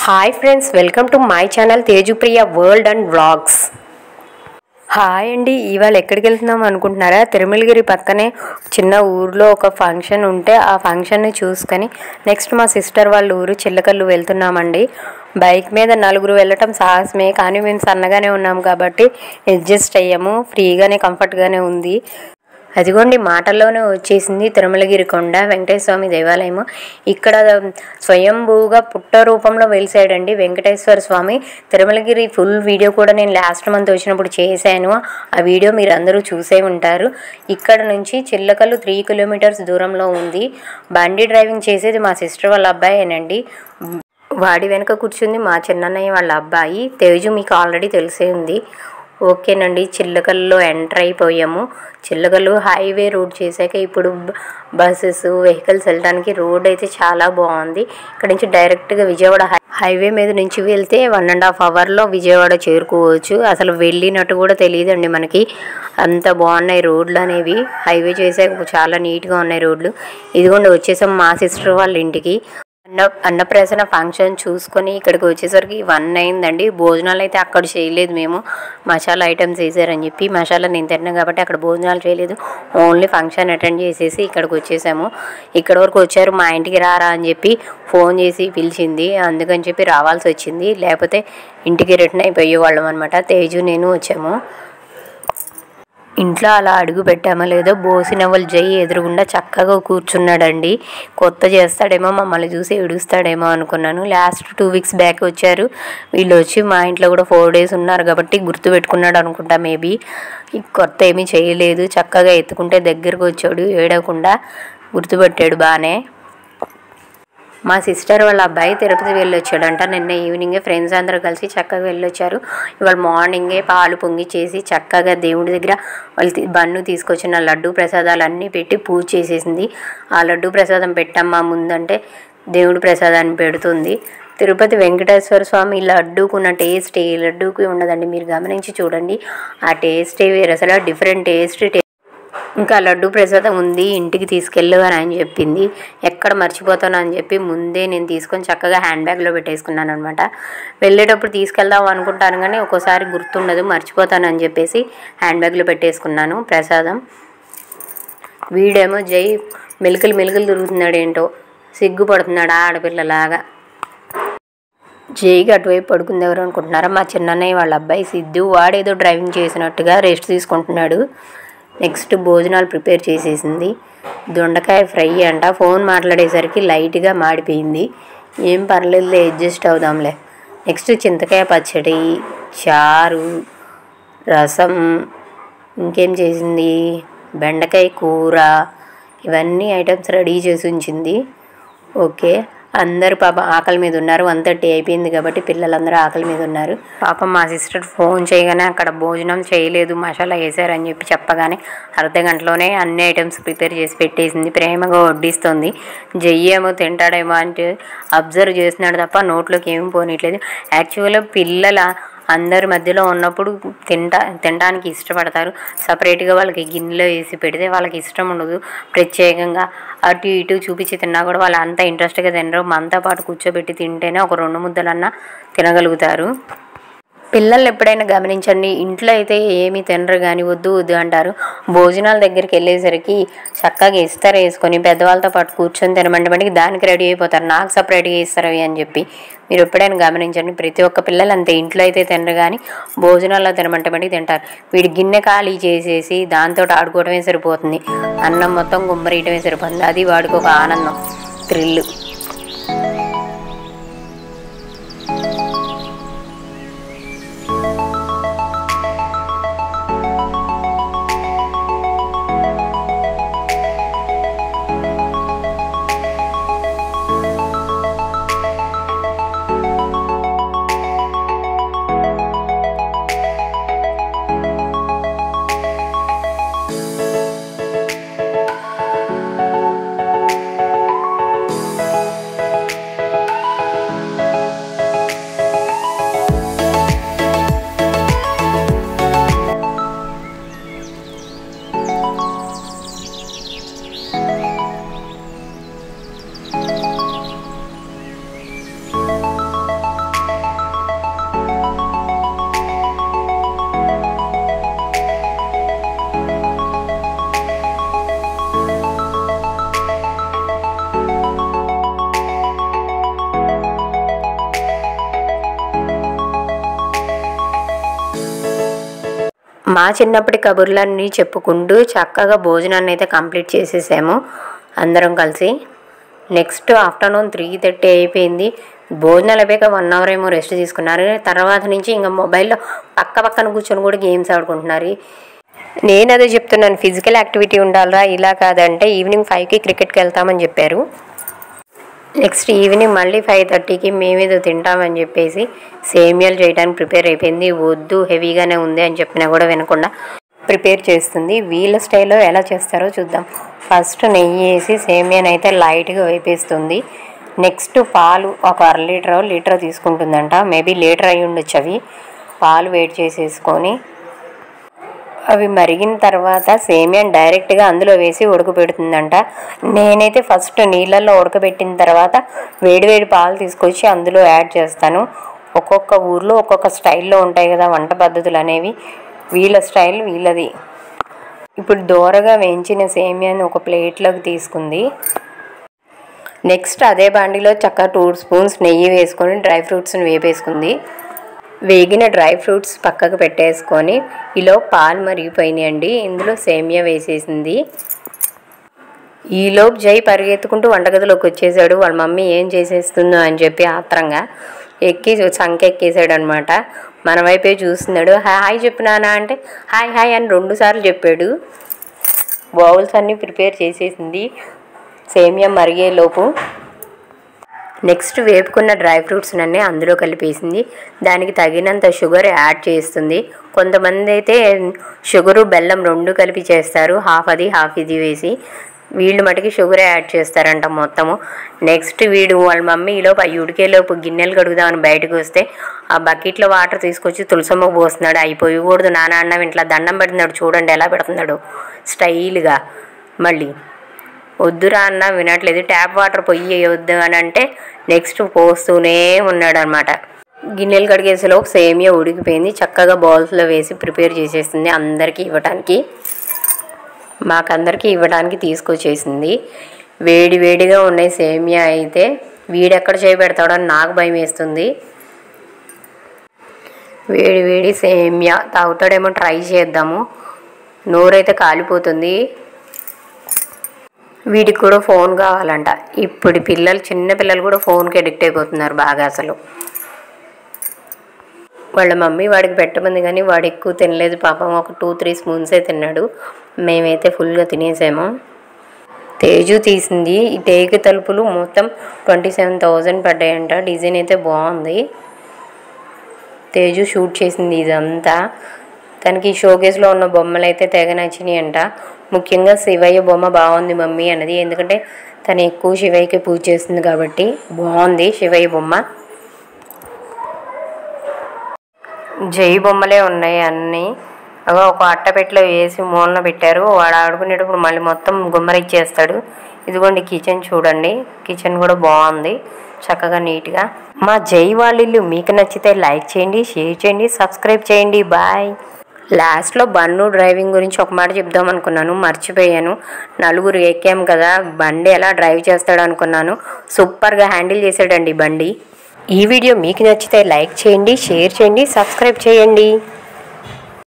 Hi friends, welcome to my channel Tejupriya world and vlogs. Hi అండి, ఇవాళ ఎక్కడికి వెళ్తున్నాం అనుకుంటున్నారా? తిరుమలగిరి పక్కనే చిన్న ఊర్లో ఒక ఫంక్షన్ ఉంటే ఆ ఫంక్షన్ని చూసుకొని నెక్స్ట్ మా సిస్టర్ వాళ్ళ ఊరు చిల్లకల్లు వెళ్తున్నామండి. బైక్ మీద నలుగురు వెళ్ళటం సాహసమే, కానీ మేము సన్నగానే ఉన్నాము కాబట్టి అడ్జస్ట్ అయ్యాము. ఫ్రీగానే కంఫర్ట్గానే ఉంది. అదిగోండి మాటల్లోనే వచ్చేసింది తిరుమలగిరి కొండ, వెంకటేశ్వర స్వామి దేవాలయము. ఇక్కడ స్వయంభూగా పుట్ట రూపంలో వెలిసాడండి వెంకటేశ్వర స్వామి. తిరుమలగిరి ఫుల్ వీడియో కూడా నేను లాస్ట్ మంత్ వచ్చినప్పుడు చేశాను. ఆ వీడియో మీరు అందరూ చూసే ఉంటారు. ఇక్కడ నుంచి చిల్లకల్లు 3 కిలోమీటర్స్ దూరంలో ఉంది. బండి డ్రైవింగ్ చేసేది మా సిస్టర్ వాళ్ళ అబ్బాయేనండి. వాడి వెనక కూర్చుంది మా చిన్నన్నయ్య వాళ్ళ అబ్బాయి తేజు, మీకు ఆల్రెడీ తెలిసే ఉంది. ఓకేనండి, చిల్లకల్లో ఎంటర్ అయిపోయాము. చిల్లకల్లు హైవే రోడ్ చేశాక ఇప్పుడు బస్సెస్ వెహికల్స్ వెళ్ళడానికి రోడ్ అయితే చాలా బాగుంది. ఇక్కడ నుంచి డైరెక్ట్గా విజయవాడ హైవే మీద నుంచి వెళ్తే 1.5 అవర్లో విజయవాడ చేరుకోవచ్చు. అసలు వెళ్ళినట్టు కూడా తెలియదండి మనకి, అంత బాగున్నాయి రోడ్లు అనేవి. హైవే చేశాక చాలా నీట్గా ఉన్నాయి రోడ్లు. ఇదిగోండి వచ్చేసాం మా సిస్టర్ వాళ్ళ ఇంటికి. అన్నప్రాసన ఫంక్షన్ చూసుకొని ఇక్కడికి వచ్చేసరికి 1 అయిందండి. భోజనాలు అయితే అక్కడ చేయలేదు మేము, మసాలా ఐటమ్స్ వేసారని చెప్పి. మసాలా నేను తిన్నాను కాబట్టి అక్కడ భోజనాలు చేయలేదు, ఓన్లీ ఫంక్షన్ అటెండ్ చేసేసి ఇక్కడికి వచ్చేసాము. ఇక్కడ వరకు వచ్చారు, మా ఇంటికి రారా అని చెప్పి ఫోన్ చేసి పిలిచింది, అందుకని చెప్పి రావాల్సి వచ్చింది. లేకపోతే ఇంటికి రిటర్న్ అయిపోయేవాళ్ళం అనమాట. తేజు నేను వచ్చాము. ఇంట్లో అలా అడుగు పెట్టామో లేదో బోసినవ్వలు జై ఎదురుగుండా చక్కగా కూర్చున్నాడండి. కొత్త చేస్తాడేమో, మమ్మల్ని చూసి ఏడుస్తాడేమో అనుకున్నాను. లాస్ట్ 2 వీక్స్ బ్యాక్ వచ్చారు వీళ్ళు. వచ్చి మా ఇంట్లో కూడా 4 డేస్ ఉన్నారు కాబట్టి గుర్తు పెట్టుకున్నాడు అనుకుంటా మేబీ. కొత్త ఏమీ చేయలేదు, చక్కగా ఎత్తుకుంటే దగ్గరకు వచ్చాడు, ఏడవకుండా గుర్తుపెట్టాడు బాగానే. మా సిస్టర్ వాళ్ళ అబ్బాయి తిరుపతి వెళ్ళొచ్చాడంట నిన్న ఈవినింగే. ఫ్రెండ్స్ అందరూ కలిసి చక్కగా వెళ్ళొచ్చారు. ఇవాళ మార్నింగే పాలు పొంగిచ్చేసి చక్కగా దేవుడి దగ్గర వాళ్ళు బన్ను తీసుకొచ్చిన లడ్డు ప్రసాదాలు అన్నీ పెట్టి పూజ చేసేసింది. ఆ లడ్డు ప్రసాదం పెట్టమ్మా ముందంటే దేవుడి ప్రసాదాన్ని పెడుతుంది. తిరుపతి వెంకటేశ్వర స్వామి లడ్డూకున్న టేస్ట్ ఏ లడ్డూకి ఉండదండి, మీరు గమనించి చూడండి. ఆ టేస్టే వేరు, అసలు డిఫరెంట్ టేస్ట్. ఇంకా లడ్డు ప్రసాదం ఉంది, ఇంటికి తీసుకెళ్ళు అని ఆయన చెప్పింది. ఎక్కడ మర్చిపోతాను అని చెప్పి ముందే నేను తీసుకొని చక్కగా హ్యాండ్ బ్యాగ్లో పెట్టేసుకున్నాను అనమాట. వెళ్ళేటప్పుడు తీసుకెళ్దాం అనుకుంటాను కానీ ఒక్కోసారి గుర్తుండదు, మర్చిపోతాను అని చెప్పేసి హ్యాండ్ బ్యాగ్లో పెట్టేసుకున్నాను ప్రసాదం. వీడేమో జై మెలికలు తిరుగుతున్నాడు, ఏంటో సిగ్గుపడుతున్నాడు ఆడపిల్లలాగా. జైకి అటువైపు పడుకుంది ఎవరు అనుకుంటున్నారా? మా చిన్నన్నయ్య వాళ్ళ అబ్బాయి సిద్ధు. వాడేదో డ్రైవింగ్ చేసినట్టుగా రెస్ట్ తీసుకుంటున్నాడు. నెక్స్ట్ భోజనాలు ప్రిపేర్ చేసేసింది. దొండకాయ ఫ్రై అంట. ఫోన్ మాట్లాడేసరికి లైట్గా మాడిపోయింది. ఏం పర్లేదులే, అడ్జస్ట్ అవుదాంలే. నెక్స్ట్ చింతకాయ పచ్చడి, చారు, రసం, ఇంకేం చేసింది, బెండకాయ కూర, ఇవన్నీ ఐటమ్స్ రెడీ చేసి ఉంచింది. ఓకే, అందరు పాప ఆకలి మీద ఉన్నారు. 1:30 అయిపోయింది కాబట్టి పిల్లలందరూ ఆకలి మీద ఉన్నారు. పాపం మా సిస్టర్ ఫోన్ చేయగానే అక్కడ భోజనం చేయలేదు, మసాలా వేసారని చెప్పి చెప్పగానే అర్ధగంటలోనే అన్ని ఐటమ్స్ ప్రిపేర్ చేసి పెట్టేసింది. ప్రేమగా వడ్డిస్తుంది. జయ్యేమో తింటాడేమో అంటే అబ్జర్వ్ చేస్తున్నాడు తప్ప నోట్లోకి ఏమి పోనీయట్లేదు. యాక్చువల్గా పిల్లల అందరి మధ్యలో ఉన్నప్పుడు తినడానికి ఇష్టపడతారు. సపరేట్గా వాళ్ళకి గిన్నెలో వేసి పెడితే వాళ్ళకి ఇష్టం ఉండదు. ప్రత్యేకంగా అటు ఇటు చూపించి తిన్నా కూడా వాళ్ళు అంత ఇంట్రెస్ట్గా తినరు. మనతో పాటు కూర్చోబెట్టి తింటేనే ఒక 2 ముద్దలన్నా తినగలుగుతారు. పిల్లల్ని ఎప్పుడైనా గమనించండి, ఇంట్లో అయితే ఏమీ తినరు కానీ వద్దు అంటారు. భోజనాల దగ్గరికి వెళ్ళేసరికి చక్కగా ఇస్తారు వేసుకొని పెద్దవాళ్ళతో పాటు కూర్చొని తినమంటే దానికి రెడీ అయిపోతారు, నాకు సపరేట్గా ఇస్తారు అని చెప్పి. మీరు ఎప్పుడైనా గమనించండి, ప్రతి ఒక్క పిల్లలు అంతే. ఇంట్లో అయితే తినరు కానీ భోజనాల్లో తినమంటే తింటారు. వీడి గిన్నె ఖాళీ చేసేసి దాంతో ఆడుకోవడమే సరిపోతుంది, అన్నం మొత్తం గుమ్మరీయటమే సరిపోతుంది. అది వాడికి ఒక ఆనందం, థ్రిల్లు. మా చిన్నప్పటి కబుర్లన్నీ చెప్పుకుంటూ చక్కగా భోజనాన్ని అయితే కంప్లీట్ చేసేసాము అందరం కలిసి. నెక్స్ట్ ఆఫ్టర్నూన్ 3:30 అయిపోయింది. భోజనాలు అయిపోయాక 1 అవర్ ఏమో రెస్ట్ తీసుకున్నారు. తర్వాత నుంచి ఇంకా మొబైల్లో పక్కన కూర్చొని కూడా గేమ్స్ ఆడుకుంటున్నారు. నేను అదే చెప్తున్నాను, ఫిజికల్ యాక్టివిటీ ఉండాలిరా, ఇలా కాదంటే ఈవినింగ్ 5కి క్రికెట్కి వెళ్తామని చెప్పారు. నెక్స్ట్ ఈవినింగ్ మళ్ళీ 5:30కి మేమేదో తింటామని చెప్పేసి సేమియాలు చేయడానికి ప్రిపేర్ అయిపోయింది. వద్దు హెవీగానే ఉంది అని చెప్పినా కూడా వినకుండా ప్రిపేర్ చేస్తుంది. వీళ్ళ స్టైల్లో ఎలా చేస్తారో చూద్దాం. ఫస్ట్ నెయ్యి వేసి సేమియాని అయితే లైట్గా వేపేస్తుంది. నెక్స్ట్ పాలు ఒక 1/2 లీటర్ తీసుకుంటుందంట. మేబీ లీటర్ అయి ఉండొచ్చు. అవి పాలు వేడి చేసేసుకొని అవి మరిగిన తర్వాత సేమియాని డైరెక్ట్గా అందులో వేసి ఉడకబెడుతుందంట. నేనైతే ఫస్ట్ నీళ్ళల్లో ఉడకబెట్టిన తర్వాత వేడివేడి పాలు తీసుకొచ్చి అందులో యాడ్ చేస్తాను. ఒక్కొక్క ఊర్లో ఒక్కొక్క స్టైల్లో ఉంటాయి కదా వంట పద్ధతులు అనేవి. వీళ్ళ స్టైల్ వీళ్ళది. ఇప్పుడు దోరగా వేయించిన సేమియాని ఒక ప్లేట్లోకి తీసుకుంది. నెక్స్ట్ అదే బాండిలో చక్కగా 2 స్పూన్స్ నెయ్యి వేసుకొని డ్రై ఫ్రూట్స్ని వేపేసుకుంది. వేగిన డ్రై ఫ్రూట్స్ పక్కకు పెట్టేసుకొని ఈలో పాలు మరిగిపోయినాయండి. ఇందులో సేమియా వేసేసింది. ఈలోపు జై పరిగెత్తుకుంటూ వంటగదిలోకి వచ్చేసాడు. వాళ్ళ మమ్మీ ఏం చేసేస్తుందో అని చెప్పి ఆత్రంగా సంకెక్కేసాడు అనమాట. మన వైపే చూస్తున్నాడు. హాయ్ చెప్పినానా అంటే హాయ్ అని 2 సార్లు చెప్పాడు. బౌల్స్ అన్నీ ప్రిపేర్ చేసేసింది సేమియా మరిగేలోపు. నెక్స్ట్ వేపుకున్న డ్రై ఫ్రూట్స్ అన్నీ అందులో కలిపేసింది. దానికి తగినంత షుగర్ యాడ్ చేస్తుంది. కొంతమంది అయితే షుగరు బెల్లం 2 కలిపి చేస్తారు, హాఫ్ అది హాఫ్ ఇది వేసి. వీళ్ళు మటుకి షుగర్ యాడ్ చేస్తారంట మొత్తము. నెక్స్ట్ వాళ్ళ మమ్మీ ఈలోపు అవి ఉడికేలోపు గిన్నెలు కడుగుదామని బయటకు వస్తే ఆ బకెట్లో వాటర్ తీసుకొచ్చి తులసమ్మకు పోస్తున్నాడు. అయిపోయకూడదు నాన్న అన్నం ఇంట్లో దండం పెడుతున్నాడు. చూడండి ఎలా పెడుతున్నాడు స్టైల్గా. మళ్ళీ వద్దురా అన్న వినట్లేదు. ట్యాప్ వాటర్ పొయ్యి వద్దు అని అంటే నెక్స్ట్ పోస్తూనే ఉన్నాడు అనమాట. గిన్నెలు కడిగేసేలోపు సేమియా ఉడికిపోయింది. చక్కగా బౌల్స్లో వేసి ప్రిపేర్ చేసేస్తుంది అందరికీ ఇవ్వటానికి. మాకందరికీ ఇవ్వడానికి తీసుకొచ్చేసింది. వేడిగా ఉన్నాయి సేమియా అయితే. వీడెక్కడ చేయబెడతాడో అని నాకు భయం వేస్తుంది. వేడి సేమియా తాగుతాడేమో ట్రై చేద్దాము. నోరైతే కాలిపోతుంది. వీడికి కూడా ఫోన్ కావాలంట. ఇప్పుడు చిన్న పిల్లలు కూడా ఫోన్కి అడిక్ట్ అయిపోతున్నారు బాగా. అసలు వాళ్ళ మమ్మీ వాడికి పెట్టమంది కానీ వాడు ఎక్కువ తినలేదు పాపం. ఒక 2-3 స్పూన్సే తిన్నాడు. మేమైతే ఫుల్గా తినేసాము. తేజు తీసింది. ఈ టేకు తలుపులు మొత్తం 27,000 పడ్డాయంట. డిజైన్ అయితే బాగుంది. తేజు షూట్ చేసింది ఇదంతా. తనకి షోకేస్లో ఉన్న బొమ్మలు అయితే తెగ నచ్చినాయి అంట. ముఖ్యంగా శివయ్య బొమ్మ బాగుంది మమ్మీ అన్నది. ఎందుకంటే తను ఎక్కువ శివయ్యకి పూజ చేస్తుంది కాబట్టి బాగుంది శివయ్య బొమ్మ. జై బొమ్మలే ఉన్నాయి అన్నీ. ఒక అట్టపెట్టలో వేసి మూలన పెట్టారు. వాడు ఆడుకునేటప్పుడు మళ్ళీ మొత్తం గుమ్మరిచ్చేస్తాడు. ఇదిగోండి కిచెన్ చూడండి. కిచెన్ కూడా బాగుంది చక్కగా నీట్గా. మా జై వాళ్ళ ఇల్లు మీకు నచ్చితే లైక్ చేయండి, షేర్ చేయండి, సబ్స్క్రైబ్ చేయండి. బాయ్. లాస్ట్లో బన్ను డ్రైవింగ్ గురించి ఒక మాట చెప్దాం అనుకున్నాను, మర్చిపోయాను. 4 ఎక్కాము కదా, బండి ఎలా డ్రైవ్ చేస్తాడు అనుకున్నాను. సూపర్గా హ్యాండిల్ చేసాడండి బండి. ఈ వీడియో మీకు నచ్చితే లైక్ చేయండి, షేర్ చేయండి, సబ్స్క్రైబ్ చేయండి.